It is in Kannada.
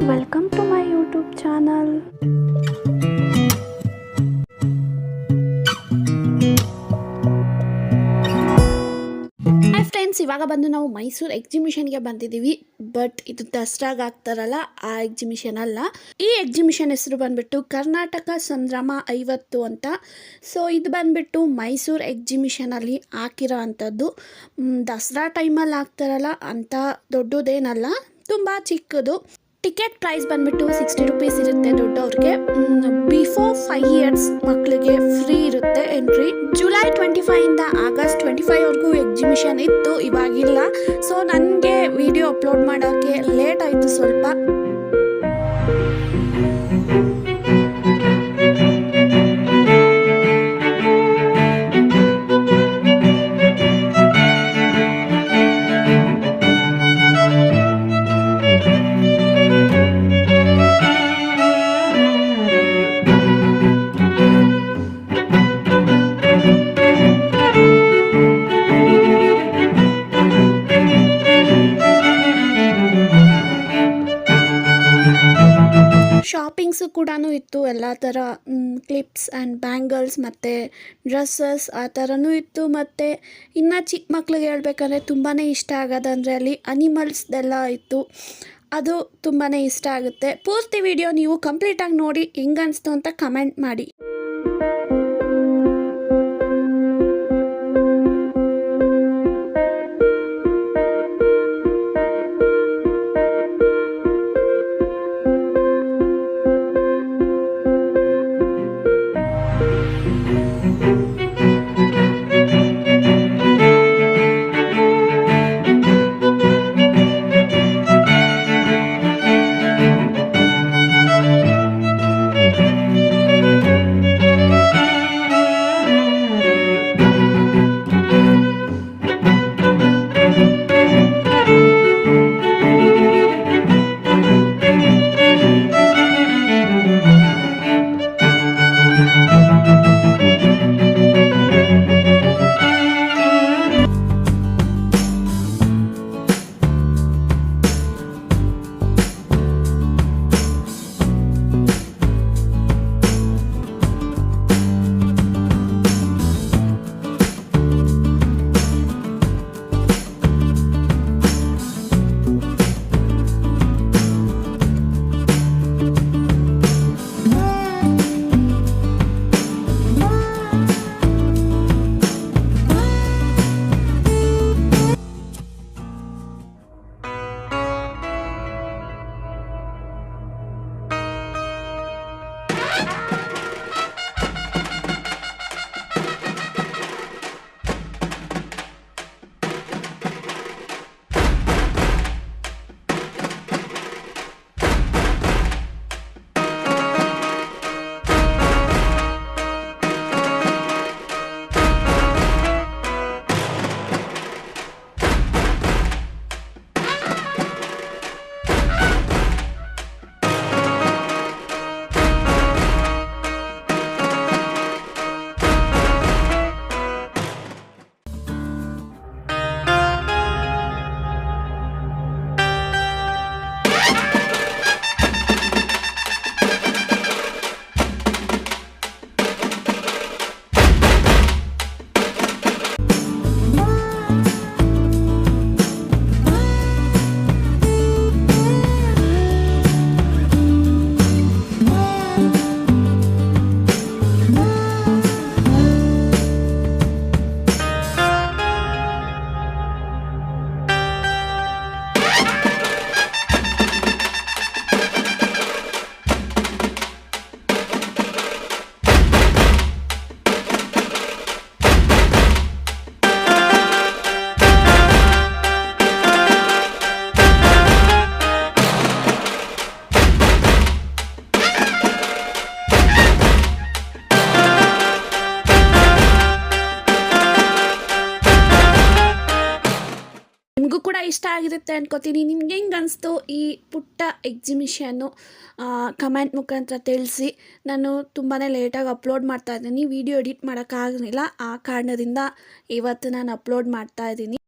Welcome to my YouTube channel. Hi friends, ಇವಾಗ ಬಂದು ನಾವು ಮೈಸೂರು ಎಕ್ಸಿಬಿಷನ್ಗೆ ಬಂದಿದ್ದೀವಿ. ಬಟ್ ಇದು ದಸರಾಗ ಆಗ್ತಾರಲ್ಲ ಆ ಎಕ್ಸಿಬಿಷನ್ ಅಲ್ಲ. ಈ ಎಕ್ಸಿಬಿಷನ್ ಹೆಸರು ಬಂದ್ಬಿಟ್ಟು ಕರ್ನಾಟಕ ಸಂಭ್ರಮ 50 ಅಂತ. ಸೊ ಇದು ಬಂದ್ಬಿಟ್ಟು ಮೈಸೂರು ಎಕ್ಸಿಬಿಷನಲ್ಲಿ ಹಾಕಿರೋ ಅಂಥದ್ದು. ದಸರಾ ಟೈಮಲ್ಲಿ ಆಗ್ತಾರಲ್ಲ ಅಂತ ದೊಡ್ಡದೇನಲ್ಲ, ತುಂಬ ಚಿಕ್ಕದು. ಟಿಕೆಟ್ ಪ್ರೈಸ್ ಬಂದ್ಬಿಟ್ಟು 60 ರೂಪೀಸ್ ಇರುತ್ತೆ ದೊಡ್ಡವ್ರಿಗೆ. ಬಿಫೋರ್ 5 ಇಯರ್ಸ್ ಮಕ್ಕಳಿಗೆ ಫ್ರೀ ಇರುತ್ತೆ ಎಂಟ್ರಿ. ಜುಲೈ 25 ಇಂದ ಆಗಸ್ಟ್ 25ವರೆಗೂ ಎಕ್ಸಿಬಿಷನ್ ಇತ್ತು, ಇವಾಗಿಲ್ಲ. ಸೊ ನನಗೆ ವಿಡಿಯೋ ಅಪ್ಲೋಡ್ ಮಾಡೋಕ್ಕೆ ಲೇಟ್ ಆಯಿತು ಸ್ವಲ್ಪ. ಶಾಪಿಂಗ್ಸು ಕೂಡ ಇತ್ತು, ಎಲ್ಲ ಥರ ಕ್ಲಿಪ್ಸ್ ಆ್ಯಂಡ್ ಬ್ಯಾಂಗಲ್ಸ್ ಮತ್ತು ಡ್ರೆಸ್ಸಸ್ ಆ ಥರನೂ ಇತ್ತು. ಮತ್ತು ಇನ್ನು ಚಿಕ್ಕ ಮಕ್ಳಿಗೆ ಹೇಳ್ಬೇಕಂದ್ರೆ ತುಂಬಾ ಇಷ್ಟ ಆಗೋದಂದರೆ ಅಲ್ಲಿ ಅನಿಮಲ್ಸ್ದೆಲ್ಲ ಇತ್ತು. ಅದು ತುಂಬಾ ಇಷ್ಟ ಆಗುತ್ತೆ. ಪೂರ್ತಿ ವಿಡಿಯೋ ನೀವು ಕಂಪ್ಲೀಟಾಗಿ ನೋಡಿ ಹೆಂಗನ್ನಿಸ್ತು ಅಂತ ಕಮೆಂಟ್ ಮಾಡಿ. ನಿಮಗೂ ಕೂಡ ಇಷ್ಟ ಆಗಿರುತ್ತೆ ಅನ್ಕೋತೀನಿ. ನಿಮ್ಗೆ ಹೆಂಗೆ ಅನಿಸ್ತು ಈ ಪುಟ್ಟ ಎಕ್ಸಿಬಿಷನ್ನು ಕಮೆಂಟ್ ಮುಖಾಂತರ ತಿಳಿಸಿ. ನಾನು ತುಂಬಾ ಲೇಟಾಗಿ ಅಪ್ಲೋಡ್ ಮಾಡ್ತಾಯಿದ್ದೀನಿ, ವಿಡಿಯೋ ಎಡಿಟ್ ಮಾಡೋಕ್ಕಾಗಲಿಲ್ಲ. ಆ ಕಾರಣದಿಂದ ಇವತ್ತು ನಾನು ಅಪ್ಲೋಡ್ ಮಾಡ್ತಾಯಿದ್ದೀನಿ.